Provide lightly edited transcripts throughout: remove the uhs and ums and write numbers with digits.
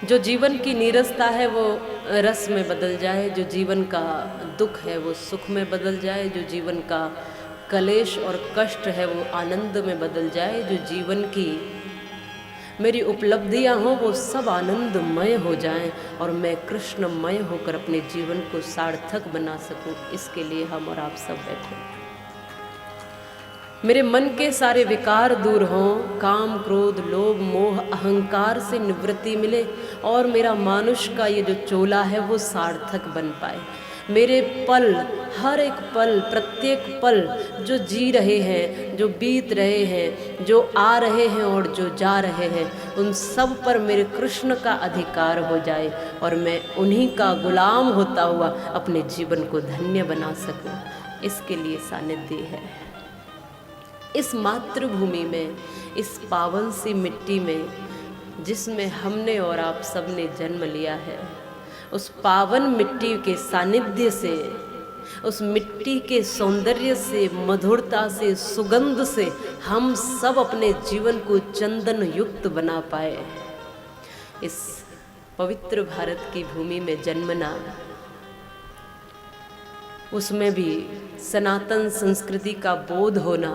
जो जीवन की नीरसता है वो रस में बदल जाए, जो जीवन का दुख है वो सुख में बदल जाए, जो जीवन का कलेश और कष्ट है वो आनंद में बदल जाए, जो जीवन की मेरी उपलब्धियां हों वो सब आनंदमय हो जाएं और मैं कृष्णमय होकर अपने जीवन को सार्थक बना सकूं। इसके लिए हम और आप सब बैठे हैं। मेरे मन के सारे विकार दूर हों, काम क्रोध लोभ मोह अहंकार से निवृत्ति मिले और मेरा मानुष का ये जो चोला है वो सार्थक बन पाए। मेरे पल, हर एक पल, प्रत्येक पल जो जी रहे हैं, जो बीत रहे हैं, जो आ रहे हैं और जो जा रहे हैं, उन सब पर मेरे कृष्ण का अधिकार हो जाए और मैं उन्हीं का गुलाम होता हुआ अपने जीवन को धन्य बना सकूं। इसके लिए सानिध्य है। इस मातृभूमि में, इस पावन सी मिट्टी में जिसमें हमने और आप सबने जन्म लिया है, उस पावन मिट्टी के सानिध्य से, उस मिट्टी के सौंदर्य से, मधुरता से, सुगंध से हम सब अपने जीवन को चंदन युक्त बना पाए। इस पवित्र भारत की भूमि में जन्मना, उसमें भी सनातन संस्कृति का बोध होना,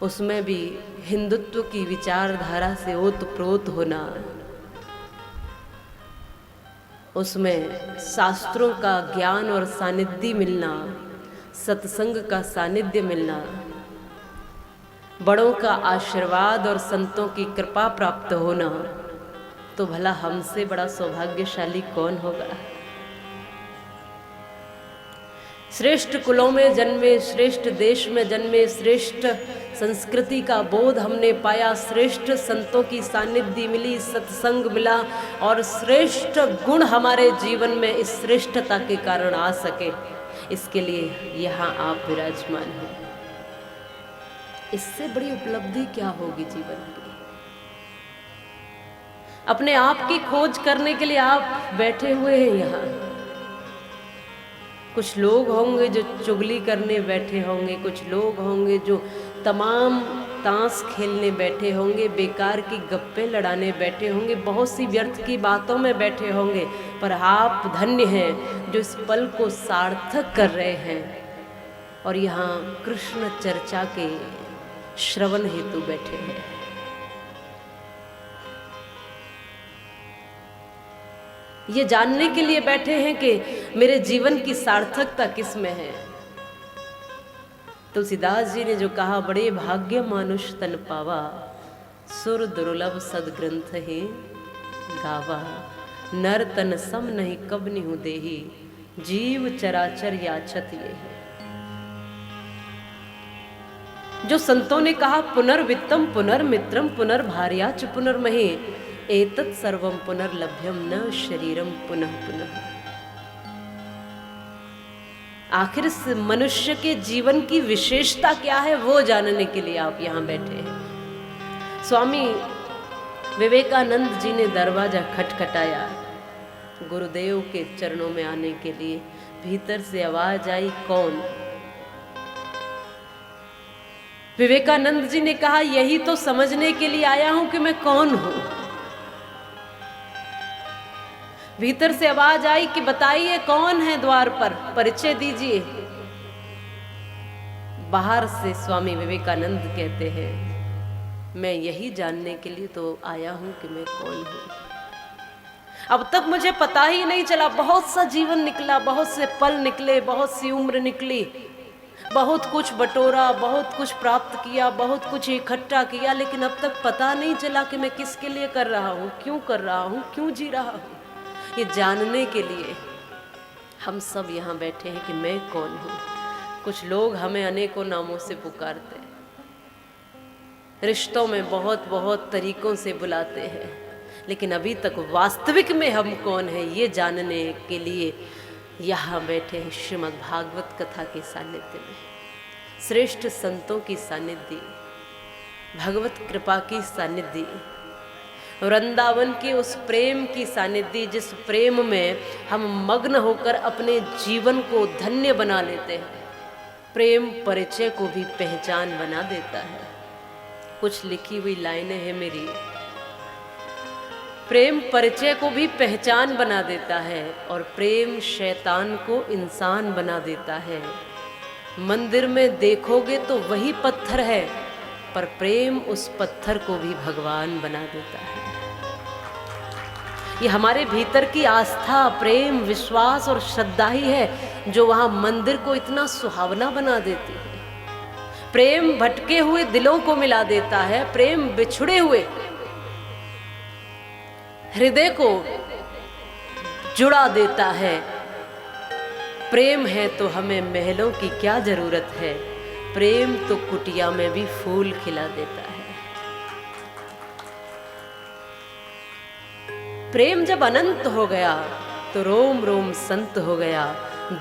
उसमें भी हिंदुत्व की विचारधारा से ओतप्रोत होना, उसमें शास्त्रों का ज्ञान और सानिध्य मिलना, सत्संग का सानिध्य मिलना, बड़ों का आशीर्वाद और संतों की कृपा प्राप्त होना, तो भला हमसे बड़ा सौभाग्यशाली कौन होगा। श्रेष्ठ कुलों में जन्मे, श्रेष्ठ देश में जन्मे, श्रेष्ठ संस्कृति का बोध हमने पाया, श्रेष्ठ संतों की सानिध्य मिली, सत्संग मिला और श्रेष्ठ गुण हमारे जीवन में इस श्रेष्ठता के कारण आ सके। इसके लिए यहाँ आप विराजमान हैं। इससे बड़ी उपलब्धि क्या होगी जीवन की। अपने आप की खोज करने के लिए आप बैठे हुए हैं यहाँ। कुछ लोग होंगे जो चुगली करने बैठे होंगे, कुछ लोग होंगे जो तमाम ताश खेलने बैठे होंगे, बेकार की गप्पे लड़ाने बैठे होंगे, बहुत सी व्यर्थ की बातों में बैठे होंगे, पर आप धन्य हैं जो इस पल को सार्थक कर रहे हैं और यहाँ कृष्ण चर्चा के श्रवण हेतु बैठे हैं। ये जानने के लिए बैठे हैं कि मेरे जीवन की सार्थकता किस में है। तुलसीदास जी ने जो कहा, बड़े भाग्य मानुष तन पावा, सुर दुर्लभ सदग्रंथ है गावा, नर तन सम नहीं कब निहु देही, जीव चराचर याचत ये है। जो संतों ने कहा, पुनर्वित्तम पुनर्मित्रम पुनर्भार्याच पुनर्महे, एतत् सर्वम पुनर्लभ्यम न शरीरम पुनः पुनः। आखिर इस मनुष्य के जीवन की विशेषता क्या है वो जानने के लिए आप यहाँ बैठे हैं। स्वामी विवेकानंद जी ने दरवाजा खटखटाया गुरुदेव के चरणों में आने के लिए। भीतर से आवाज आई, कौन? विवेकानंद जी ने कहा, यही तो समझने के लिए आया हूं कि मैं कौन हूं। भीतर से आवाज आई कि बताइए कौन है द्वार पर, परिचय दीजिए। बाहर से स्वामी विवेकानंद कहते हैं, मैं यही जानने के लिए तो आया हूं कि मैं कौन हूं। अब तक मुझे पता ही नहीं चला। बहुत सा जीवन निकला, बहुत से पल निकले, बहुत सी उम्र निकली, बहुत कुछ बटोरा, बहुत कुछ प्राप्त किया, बहुत कुछ इकट्ठा किया, लेकिन अब तक पता नहीं चला कि मैं किसके लिए कर रहा हूं, क्यों कर रहा हूं, क्यों जी रहा हूं। ये जानने के लिए हम सब यहाँ बैठे हैं कि मैं कौन हूँ। कुछ लोग हमें अनेकों नामों से पुकारते हैं, रिश्तों में बहुत बहुत तरीकों से बुलाते हैं, लेकिन अभी तक वास्तविक में हम कौन हैं ये जानने के लिए यहाँ बैठे हैं। श्रीमद् भागवत कथा के सानिध्य में, श्रेष्ठ संतों की सानिध्य, भगवत कृपा की सानिध्य, वृंदावन की उस प्रेम की सानिध्य जिस प्रेम में हम मग्न होकर अपने जीवन को धन्य बना लेते हैं। प्रेम परिचय को भी पहचान बना देता है। कुछ लिखी हुई लाइनें हैं मेरी। प्रेम परिचय को भी पहचान बना देता है और प्रेम शैतान को इंसान बना देता है। मंदिर में देखोगे तो वही पत्थर है, पर प्रेम उस पत्थर को भी भगवान बना देता है। ये हमारे भीतर की आस्था, प्रेम, विश्वास और श्रद्धा ही है जो वहां मंदिर को इतना सुहावना बना देती है। प्रेम भटके हुए दिलों को मिला देता है, प्रेम बिछुड़े हुए हृदय को जुड़ा देता है। प्रेम है तो हमें महलों की क्या जरूरत है, प्रेम तो कुटिया में भी फूल खिला देता है। प्रेम जब अनंत हो गया तो रोम रोम संत हो गया,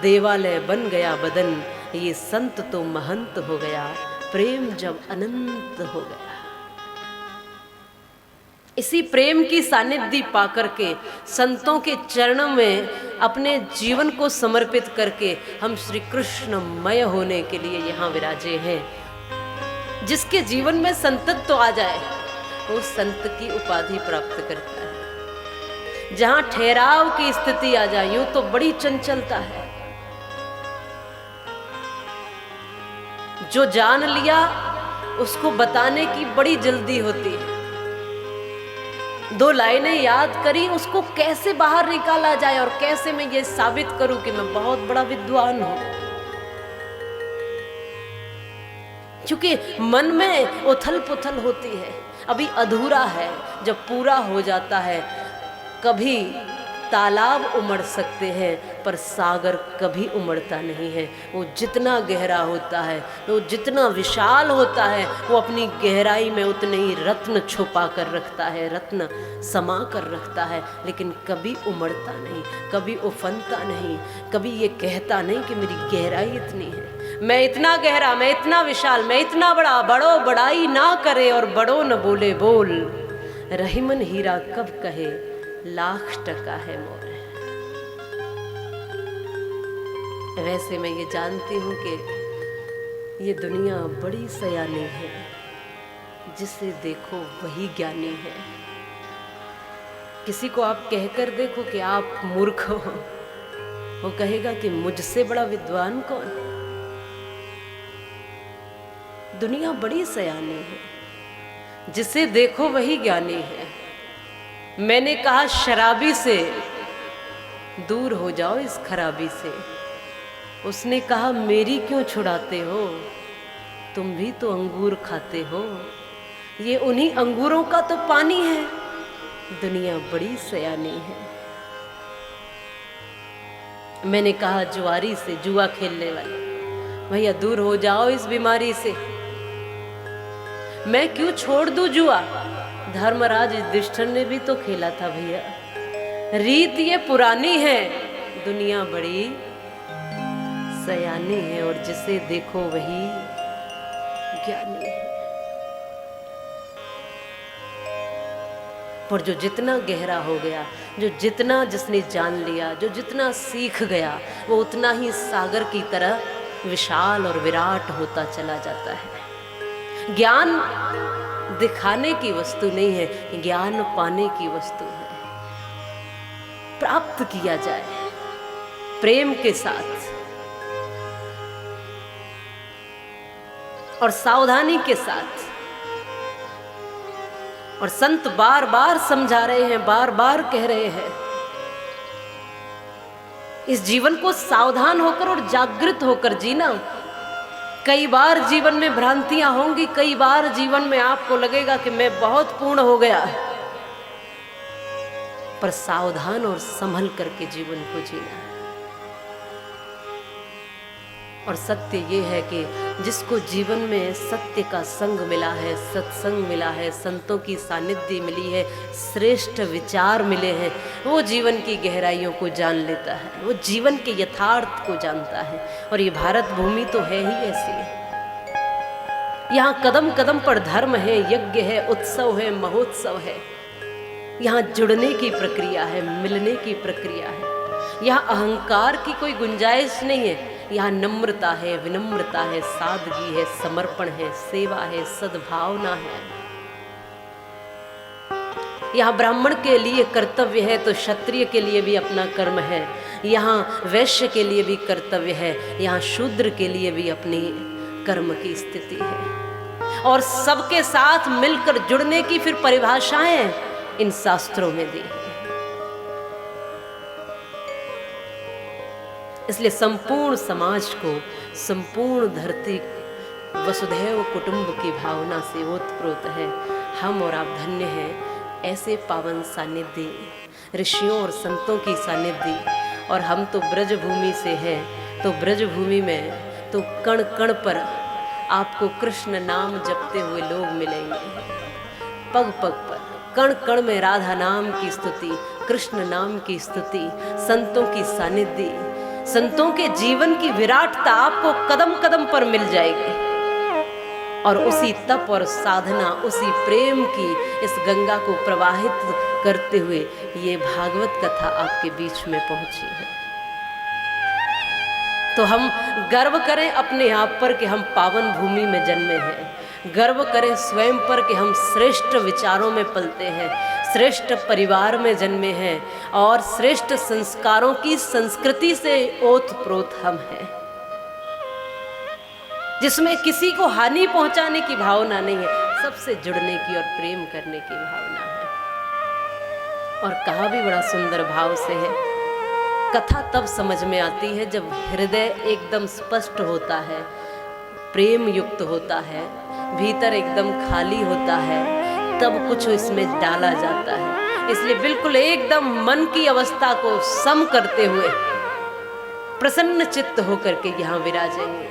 देवालय बन गया बदन, ये संत तो महंत हो गया। प्रेम जब अनंत हो गया, इसी प्रेम की सानिध्य पाकर के, संतों के चरणों में अपने जीवन को समर्पित करके हम श्री कृष्णमय होने के लिए यहाँ विराजे हैं। जिसके जीवन में संतत्व आ जाए वो संत की उपाधि प्राप्त करता है। जहाँ ठहराव की स्थिति आ जाए, यूं तो बड़ी चंचलता है। जो जान लिया उसको बताने की बड़ी जल्दी होती है। दो लाइनें याद करी, उसको कैसे बाहर निकाला जाए और कैसे मैं ये साबित करूं कि मैं बहुत बड़ा विद्वान हूं। क्योंकि मन में उथल पुथल होती है, अभी अधूरा है। जब पूरा हो जाता है, कभी तालाब उमड़ सकते हैं पर सागर कभी उमड़ता नहीं है। वो जितना गहरा होता है, वो जितना विशाल होता है, वो अपनी गहराई में उतने ही रत्न छुपा कर रखता है, रत्न समा कर रखता है, लेकिन कभी उमड़ता नहीं, कभी उफनता नहीं, कभी ये कहता नहीं कि मेरी गहराई इतनी है, मैं इतना गहरा, मैं इतना विशाल, मैं इतना बड़ा। बड़ो बड़ाई ना करे और बड़ो न बोले बोल, रहीमन हीरा कब कहे लाख टका है मोर। वैसे मैं ये जानती हूं कि ये दुनिया बड़ी सयानी है, जिसे देखो वही ज्ञानी है। किसी को आप कहकर देखो कि आप मूर्ख हो, वो कहेगा कि मुझसे बड़ा विद्वान कौन। दुनिया बड़ी सयानी है, जिसे देखो वही ज्ञानी है। मैंने कहा शराबी से दूर हो जाओ इस खराबी से, उसने कहा मेरी क्यों छुड़ाते हो, तुम भी तो अंगूर खाते हो, ये उन्हीं अंगूरों का तो पानी है। दुनिया बड़ी सयानी है। मैंने कहा जुआरी से, जुआ खेलने वाले, भैया दूर हो जाओ इस बीमारी से। मैं क्यों छोड़ दूं जुआ, धर्मराज युधिष्ठिर ने भी तो खेला था भैया। रीत ये पुरानी है, दुनिया बड़ी सयानी है, और जिसे देखो वही ज्ञानी है। पर जो जितना गहरा हो गया, जो जितना जिसने जान लिया, जो जितना सीख गया, वो उतना ही सागर की तरह विशाल और विराट होता चला जाता है। ज्ञान दिखाने की वस्तु नहीं है, ज्ञान पाने की वस्तु है। प्राप्त किया जाए प्रेम के साथ और सावधानी के साथ। और संत बार बार समझा रहे हैं, बार बार कह रहे हैं, इस जीवन को सावधान होकर और जागृत होकर जीना। कई बार जीवन में भ्रांतियां होंगी, कई बार जीवन में आपको लगेगा कि मैं बहुत पूर्ण हो गया, पर सावधान और संभल करके जीवन को जीना है। और सत्य ये है कि जिसको जीवन में सत्य का संग मिला है, सत्संग मिला है, संतों की सानिध्य मिली है, श्रेष्ठ विचार मिले हैं, वो जीवन की गहराइयों को जान लेता है, वो जीवन के यथार्थ को जानता है। और ये भारत भूमि तो है ही ऐसी है। यहाँ कदम कदम पर धर्म है, यज्ञ है, उत्सव है, महोत्सव है। यहाँ जुड़ने की प्रक्रिया है, मिलने की प्रक्रिया है। यहाँ अहंकार की कोई गुंजाइश नहीं है। यहाँ नम्रता है, विनम्रता है, सादगी है, समर्पण है, सेवा है, सद्भावना है। यहाँ ब्राह्मण के लिए कर्तव्य है तो क्षत्रिय के लिए भी अपना कर्म है, यहाँ वैश्य के लिए भी कर्तव्य है, यहाँ शूद्र के लिए भी अपनी कर्म की स्थिति है। और सबके साथ मिलकर जुड़ने की फिर परिभाषाएं इन शास्त्रों में दी है। इसलिए संपूर्ण समाज को, संपूर्ण धरती वसुधैव कुटुंब की भावना से ओतप्रोत है। हम और आप धन्य हैं ऐसे पावन सानिध्य, ऋषियों और संतों की सानिध्य। और हम तो ब्रजभूमि से हैं, तो ब्रजभूमि में तो कण कण पर आपको कृष्ण नाम जपते हुए लोग मिलेंगे। पग पग पर, कण कण में राधा नाम की स्तुति, कृष्ण नाम की स्तुति, संतों की सानिध्य, संतों के जीवन की विराटता आपको कदम कदम पर मिल जाएगी। और उसी तप और साधना, उसी प्रेम की इस गंगा को प्रवाहित करते हुए ये भागवत कथा आपके बीच में पहुंची है। तो हम गर्व करें अपने आप पर कि हम पावन भूमि में जन्मे हैं, गर्व करें स्वयं पर कि हम श्रेष्ठ विचारों में पलते हैं, श्रेष्ठ परिवार में जन्मे हैं और श्रेष्ठ संस्कारों की संस्कृति से ओतप्रोत हम हैं, जिसमें किसी को हानि पहुंचाने की भावना नहीं है, सबसे जुड़ने की और प्रेम करने की भावना है। और कहा भी बड़ा सुंदर भाव से है, कथा तब समझ में आती है जब हृदय एकदम स्पष्ट होता है, प्रेम युक्त होता है, भीतर एकदम खाली होता है, तब कुछ इसमें डाला जाता है। इसलिए बिल्कुल एकदम मन की अवस्था को सम करते हुए प्रसन्न चित्त होकर के यहाँ विराजेंगे।